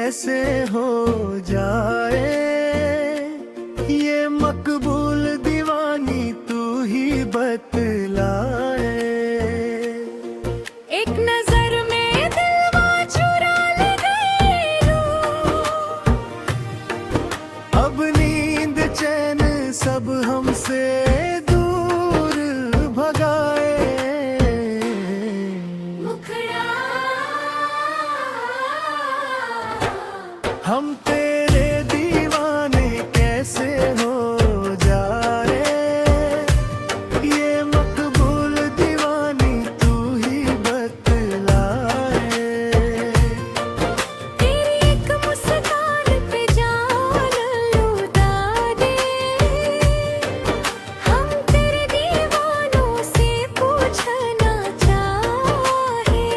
कैसे हो जाए, ये मकबूल दीवानी तू ही बतलाए। एक नजर में दिलवा चुरा ले गई रू, अब नींद चैन सब हमसे दूर भगाए। मुखड़ा हम तेरे दीवाने कैसे हो जाए, ये मकबूल दीवानी तू ही बतलाए। तेरी एक मुस्कान पे जान लुटा दे, हम तेरे दीवानों से पूछना चाहे।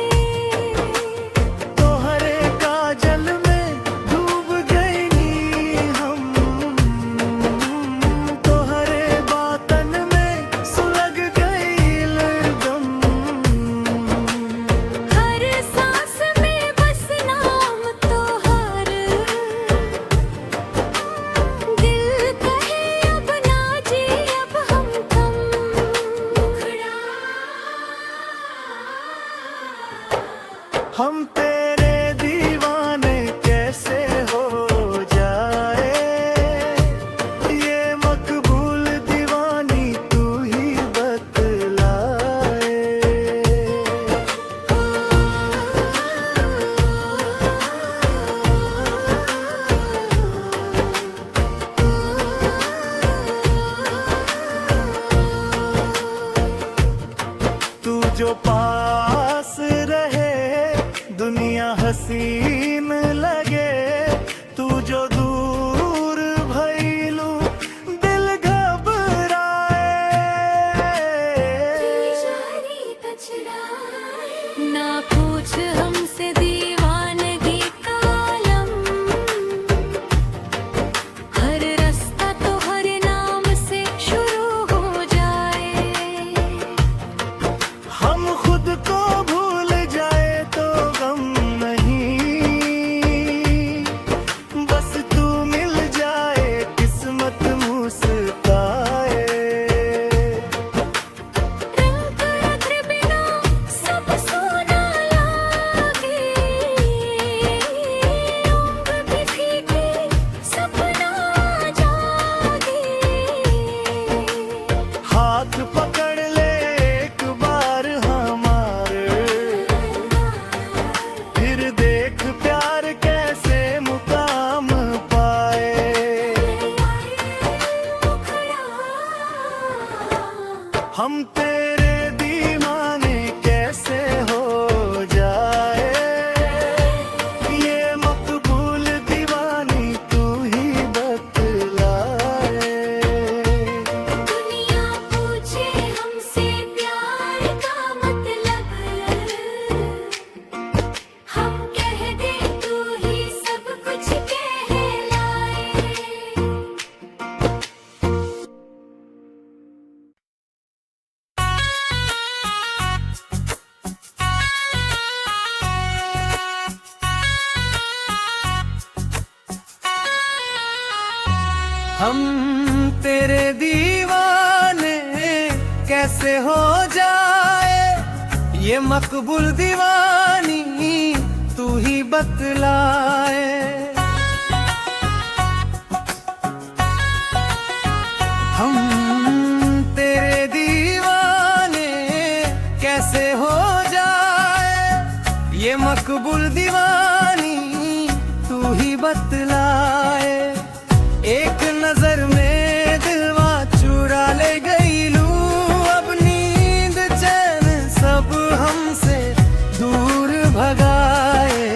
तोहरे काजल में डूब गई नी हम, तोहरे बातन में सुलग गई लगम। हर सांस में बस नाम तोहर, दिल कहे अब ना जी अब हम थम। हम तेरे दीवाने कैसे हो जाए, ये मकबूल दीवानी तू ही बतलाए। तू जो पास रहे दुनिया हसीन लगे, तू जो दूर भइलू दिल घबराए। ना पूछ हमसे दीवानगी का आलम, हर रास्ता तो हर नाम से शुरू हो जाए। हम खुद को भूल जाए तो गम नहीं, बस तू मिल जाए किस्मत मुस्काए। रंग रंग बिना सब सोना लागे, उम्र भी फीके सपना जागे। हाथ पकड़ ले एक बार हमारे, फिर देख प्यार कैसे मुकाम पाए। हम तेरे दीवाने कैसे हो जाए, ये मकबूल दीवानी तू ही बतलाए। दुनिया पूछे हमसे प्यार का मतलब, हम कह दे तू ही सब कुछ कहलाए। हम तेरे दीवाने कैसे हो जाए, ये मकबूल दीवानी तू ही बतलाए। हम तेरे दीवाने कैसे हो जाए, ये मकबूल दीवानी तू ही बतलाए। एक नजर में दिलवा चुरा ले गई लू, अब नींद चैन सब हमसे दूर भगाए।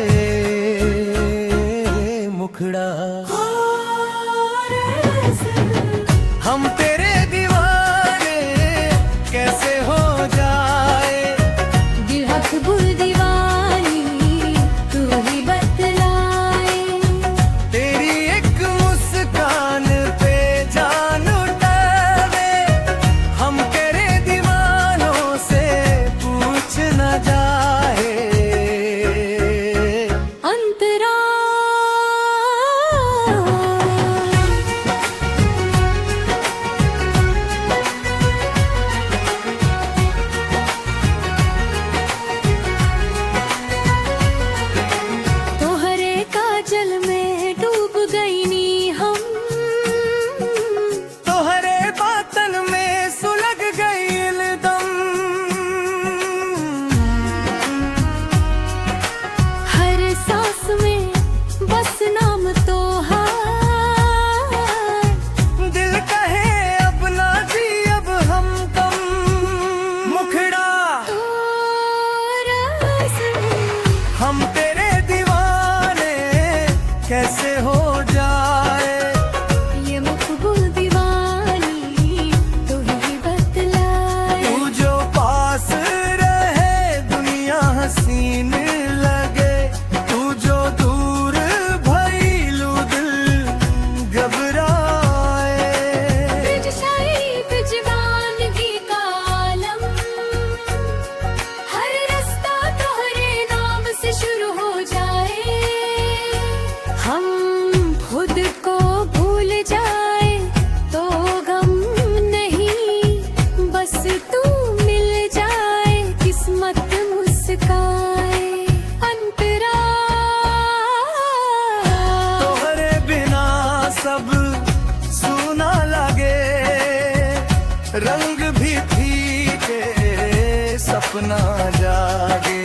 सपना जागे।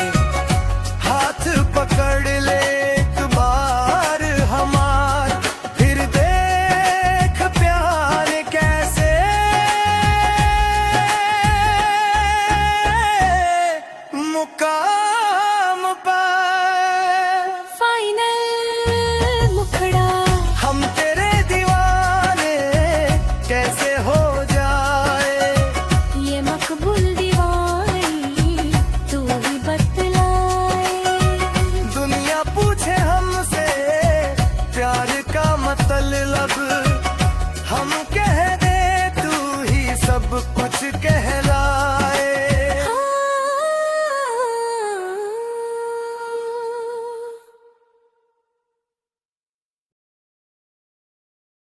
हाथ पकड़ ले एक बार हमार, फिर देख प्यार कैसे मुका